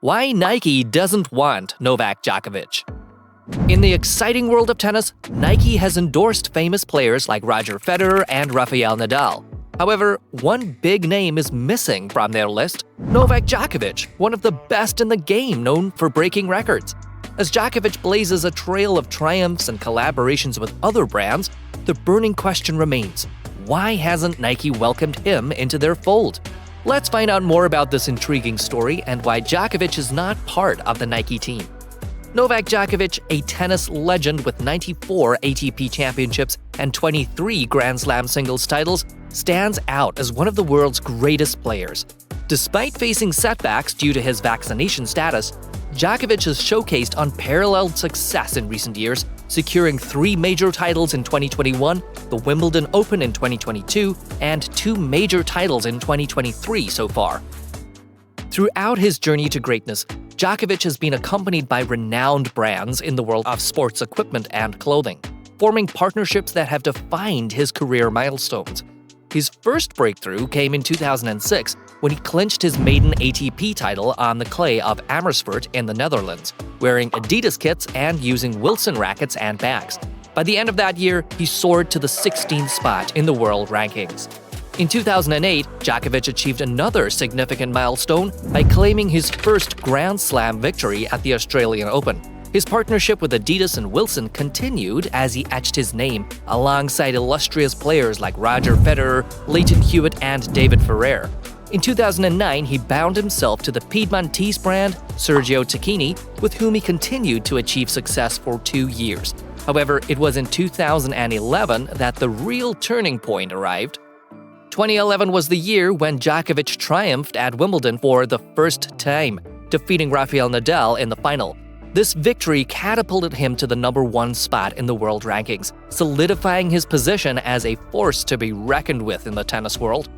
Why Nike doesn't want Novak Djokovic. In the exciting world of tennis, Nike has endorsed famous players like Roger Federer and Rafael Nadal. However, one big name is missing from their list: Novak Djokovic, one of the best in the game known for breaking records. As Djokovic blazes a trail of triumphs and collaborations with other brands, the burning question remains: why hasn't Nike welcomed him into their fold? Let's find out more about this intriguing story and why Djokovic is not part of the Nike team. Novak Djokovic, a tennis legend with 94 ATP championships and 23 Grand Slam singles titles, stands out as one of the world's greatest players. Despite facing setbacks due to his vaccination status, Djokovic has showcased unparalleled success in recent years, securing 3 major titles in 2021, the Wimbledon Open in 2022, and 2 major titles in 2023 so far. Throughout his journey to greatness, Djokovic has been accompanied by renowned brands in the world of sports equipment and clothing, forming partnerships that have defined his career milestones. His first breakthrough came in 2006 when he clinched his maiden ATP title on the clay of Amersfoort in the Netherlands, wearing Adidas kits and using Wilson rackets and bags. By the end of that year, he soared to the 16th spot in the world rankings. In 2008, Djokovic achieved another significant milestone by claiming his first Grand Slam victory at the Australian Open. His partnership with Adidas and Wilson continued as he etched his name alongside illustrious players like Roger Federer, Lleyton Hewitt, and David Ferrer. In 2009, he bound himself to the Piedmontese brand Sergio Tacchini, with whom he continued to achieve success for 2 years. However, it was in 2011 that the real turning point arrived. 2011 was the year when Djokovic triumphed at Wimbledon for the first time, defeating Rafael Nadal in the final. This victory catapulted him to the #1 spot in the world rankings, solidifying his position as a force to be reckoned with in the tennis world.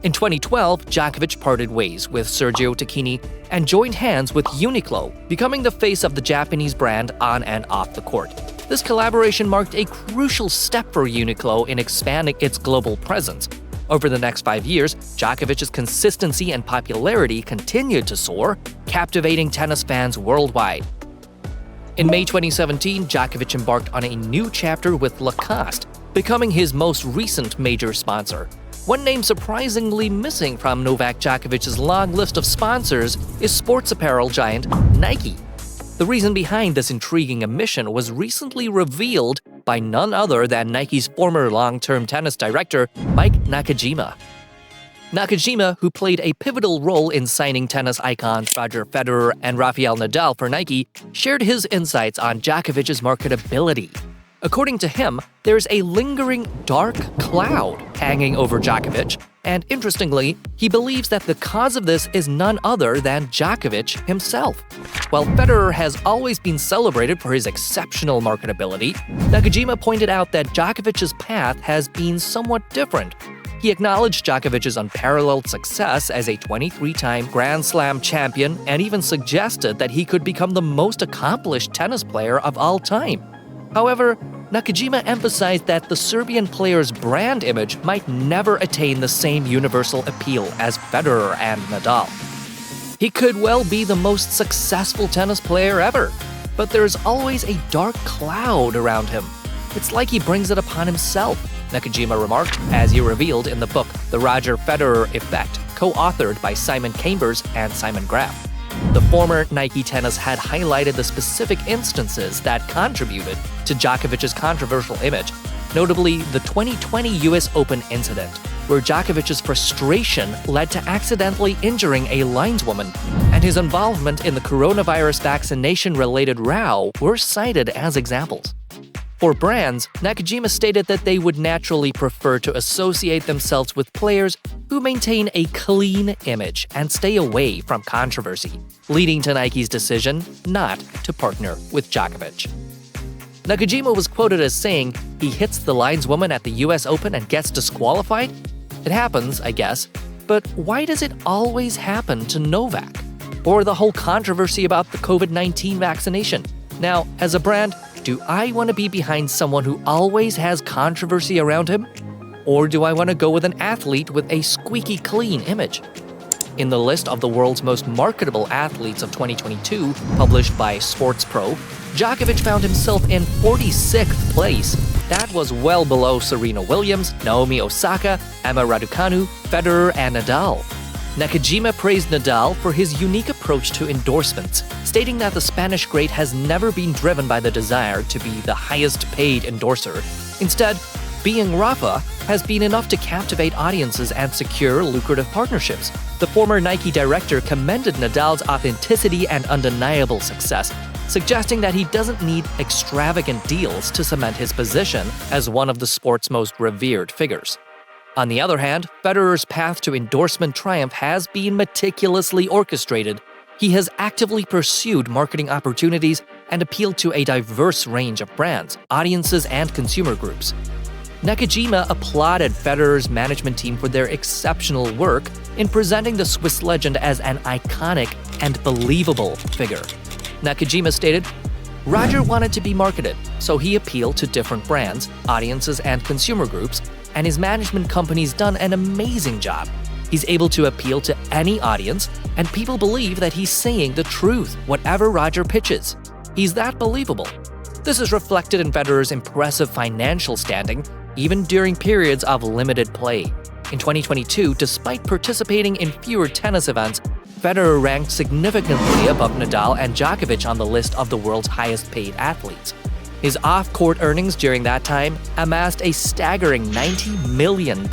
In 2012, Djokovic parted ways with Sergio Tacchini and joined hands with Uniqlo, becoming the face of the Japanese brand on and off the court. This collaboration marked a crucial step for Uniqlo in expanding its global presence. Over the next 5 years, Djokovic's consistency and popularity continued to soar, captivating tennis fans worldwide. In May 2017, Djokovic embarked on a new chapter with Lacoste, becoming his most recent major sponsor. One name surprisingly missing from Novak Djokovic's long list of sponsors is sports apparel giant Nike. The reason behind this intriguing omission was recently revealed by none other than Nike's former long-term tennis director, Mike Nakajima. Nakajima, who played a pivotal role in signing tennis icons Roger Federer and Rafael Nadal for Nike, shared his insights on Djokovic's marketability. According to him, there's a lingering dark cloud hanging over Djokovic, and interestingly, he believes that the cause of this is none other than Djokovic himself. While Federer has always been celebrated for his exceptional marketability, Nakajima pointed out that Djokovic's path has been somewhat different. He acknowledged Djokovic's unparalleled success as a 23-time Grand Slam champion and even suggested that he could become the most accomplished tennis player of all time. However, Nakajima emphasized that the Serbian player's brand image might never attain the same universal appeal as Federer and Nadal. He could well be the most successful tennis player ever, but there's always a dark cloud around him. It's like he brings it upon himself, Nakajima remarked, as he revealed in the book The Roger Federer Effect, co-authored by Simon Chambers and Simon Graf. The former Nike tennis head highlighted the specific instances that contributed to Djokovic's controversial image, notably the 2020 US Open incident, where Djokovic's frustration led to accidentally injuring a lineswoman, and his involvement in the coronavirus vaccination-related row were cited as examples. For brands, Nakajima stated that they would naturally prefer to associate themselves with players who maintain a clean image and stay away from controversy, leading to Nike's decision not to partner with Djokovic. Nakajima was quoted as saying, "He hits the lineswoman at the US Open and gets disqualified? It happens, I guess, but why does it always happen to Novak? Or the whole controversy about the COVID-19 vaccination? Now, as a brand, do I want to be behind someone who always has controversy around him? Or do I want to go with an athlete with a squeaky clean image?" In the list of the world's most marketable athletes of 2022, published by Sports Pro, Djokovic found himself in 46th place. That was well below Serena Williams, Naomi Osaka, Emma Raducanu, Federer, and Nadal. Nakajima praised Nadal for his unique approach to endorsements, stating that the Spanish great has never been driven by the desire to be the highest-paid endorser. Instead, being Rafa has been enough to captivate audiences and secure lucrative partnerships. The former Nike director commended Nadal's authenticity and undeniable success, suggesting that he doesn't need extravagant deals to cement his position as one of the sport's most revered figures. On the other hand, Federer's path to endorsement triumph has been meticulously orchestrated. He has actively pursued marketing opportunities and appealed to a diverse range of brands, audiences, and consumer groups. Nakajima applauded Federer's management team for their exceptional work in presenting the Swiss legend as an iconic and believable figure. Nakajima stated, "Roger wanted to be marketed, so he appealed to different brands, audiences, and consumer groups, and his management company's done an amazing job. He's able to appeal to any audience, and people believe that he's saying the truth, whatever Roger pitches. He's that believable." This is reflected in Federer's impressive financial standing, even during periods of limited play. In 2022, despite participating in fewer tennis events, Federer ranked significantly above Nadal and Djokovic on the list of the world's highest-paid athletes. His off-court earnings during that time amassed a staggering $90 million.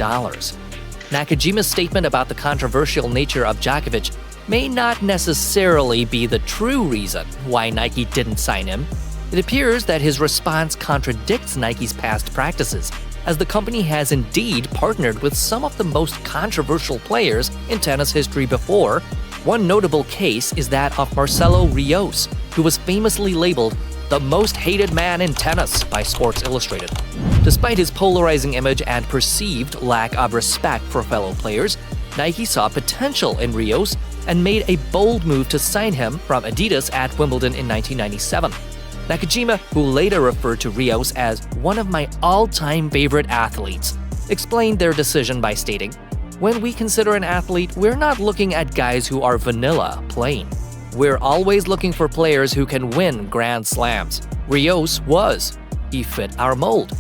Nakajima's statement about the controversial nature of Djokovic may not necessarily be the true reason why Nike didn't sign him. It appears that his response contradicts Nike's past practices, as the company has indeed partnered with some of the most controversial players in tennis history before. One notable case is that of Marcelo Rios, who was famously labeled the most hated man in tennis by Sports Illustrated. Despite his polarizing image and perceived lack of respect for fellow players, Nike saw potential in Rios and made a bold move to sign him from Adidas at Wimbledon in 1997. Nakajima, who later referred to Rios as one of my all-time favorite athletes, explained their decision by stating, "When we consider an athlete, we're not looking at guys who are vanilla, plain. We're always looking for players who can win Grand Slams. Rios was. He fit our mold."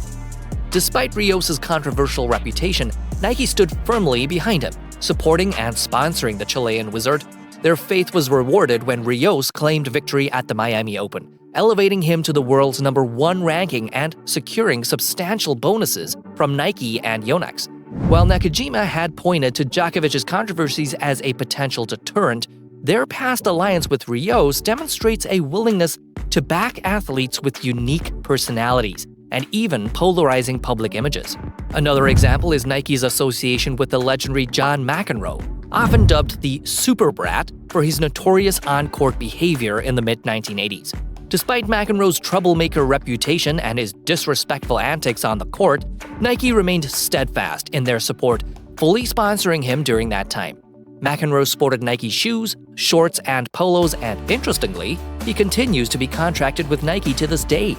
Despite Rios' controversial reputation, Nike stood firmly behind him, supporting and sponsoring the Chilean wizard. Their faith was rewarded when Rios claimed victory at the Miami Open, elevating him to the world's #1 ranking and securing substantial bonuses from Nike and Yonex. While Nakajima had pointed to Djokovic's controversies as a potential deterrent, their past alliance with Rios demonstrates a willingness to back athletes with unique personalities and even polarizing public images. Another example is Nike's association with the legendary John McEnroe, often dubbed the Super Brat for his notorious on-court behavior in the mid-1980s. Despite McEnroe's troublemaker reputation and his disrespectful antics on the court, Nike remained steadfast in their support, fully sponsoring him during that time. McEnroe sported Nike shoes, shorts, and polos, and interestingly, he continues to be contracted with Nike to this day.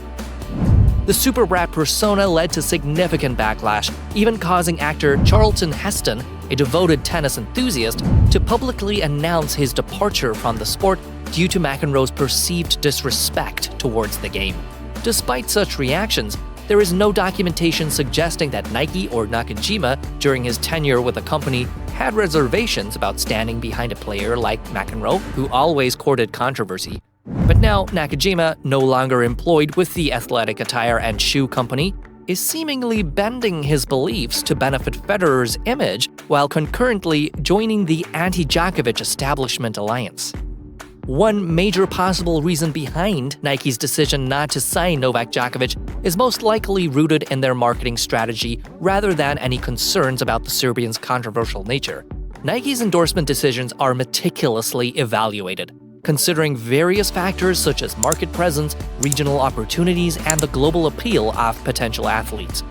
The Super Brat persona led to significant backlash, even causing actor Charlton Heston, a devoted tennis enthusiast, to publicly announce his departure from the sport due to McEnroe's perceived disrespect towards the game. Despite such reactions, there is no documentation suggesting that Nike or Nakajima, during his tenure with the company, had reservations about standing behind a player like McEnroe, who always courted controversy. But now, Nakajima, no longer employed with the athletic attire and shoe company, is seemingly bending his beliefs to benefit Federer's image while concurrently joining the anti-Djokovic establishment alliance. One major possible reason behind Nike's decision not to sign Novak Djokovic is most likely rooted in their marketing strategy rather than any concerns about the Serbian's controversial nature. Nike's endorsement decisions are meticulously evaluated, considering various factors such as market presence, regional opportunities, and the global appeal of potential athletes.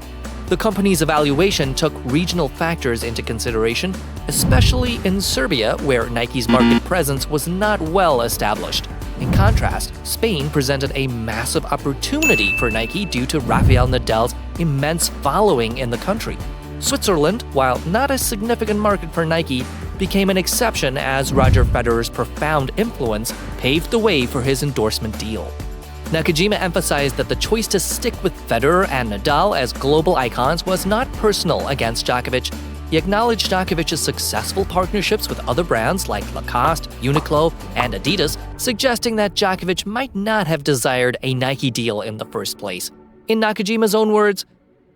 The company's evaluation took regional factors into consideration, especially in Serbia, where Nike's market presence was not well established. In contrast, Spain presented a massive opportunity for Nike due to Rafael Nadal's immense following in the country. Switzerland, while not a significant market for Nike, became an exception as Roger Federer's profound influence paved the way for his endorsement deal. Nakajima emphasized that the choice to stick with Federer and Nadal as global icons was not personal against Djokovic. He acknowledged Djokovic's successful partnerships with other brands like Lacoste, Uniqlo, and Adidas, suggesting that Djokovic might not have desired a Nike deal in the first place. In Nakajima's own words,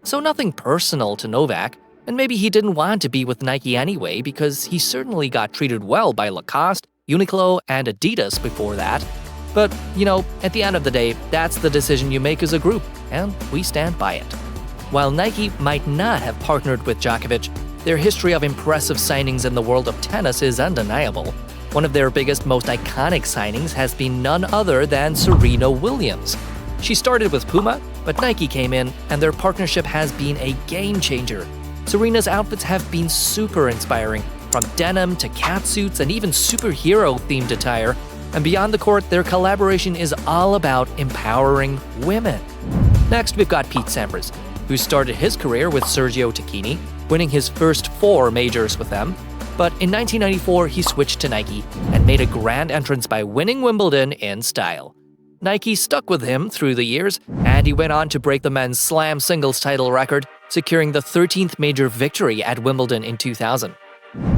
"So nothing personal to Novak, and maybe he didn't want to be with Nike anyway because he certainly got treated well by Lacoste, Uniqlo, and Adidas before that. But, at the end of the day, that's the decision you make as a group, and we stand by it." While Nike might not have partnered with Djokovic, their history of impressive signings in the world of tennis is undeniable. One of their biggest, most iconic signings has been none other than Serena Williams. She started with Puma, but Nike came in, and their partnership has been a game-changer. Serena's outfits have been super inspiring, from denim to catsuits and even superhero-themed attire. And beyond the court, their collaboration is all about empowering women. Next, we've got Pete Sampras, who started his career with Sergio Tacchini, winning his first 4 majors with them. But in 1994, he switched to Nike and made a grand entrance by winning Wimbledon in style. Nike stuck with him through the years, and he went on to break the men's slam singles title record, securing the 13th major victory at Wimbledon in 2000.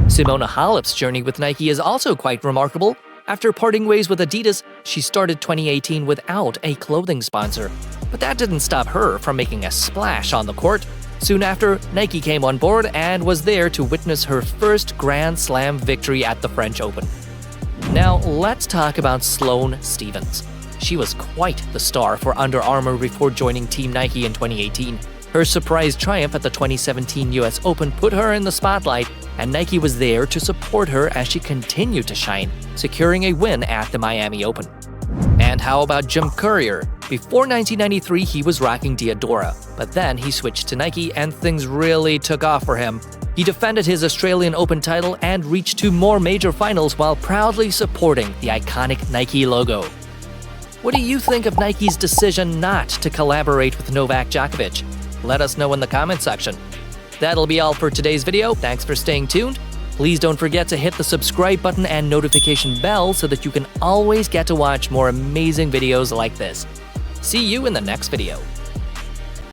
Simona Halep's journey with Nike is also quite remarkable. After parting ways with Adidas, she started 2018 without a clothing sponsor. But that didn't stop her from making a splash on the court. Soon after, Nike came on board and was there to witness her first Grand Slam victory at the French Open. Now, let's talk about Sloane Stephens. She was quite the star for Under Armour before joining Team Nike in 2018. Her surprise triumph at the 2017 US Open put her in the spotlight, and Nike was there to support her as she continued to shine, securing a win at the Miami Open. And how about Jim Courier? Before 1993, he was rocking Diadora, but then he switched to Nike and things really took off for him. He defended his Australian Open title and reached 2 more major finals while proudly supporting the iconic Nike logo. What do you think of Nike's decision not to collaborate with Novak Djokovic? Let us know in the comment section. That'll be all for today's video. Thanks for staying tuned. Please don't forget to hit the subscribe button and notification bell so that you can always get to watch more amazing videos like this. See you in the next video.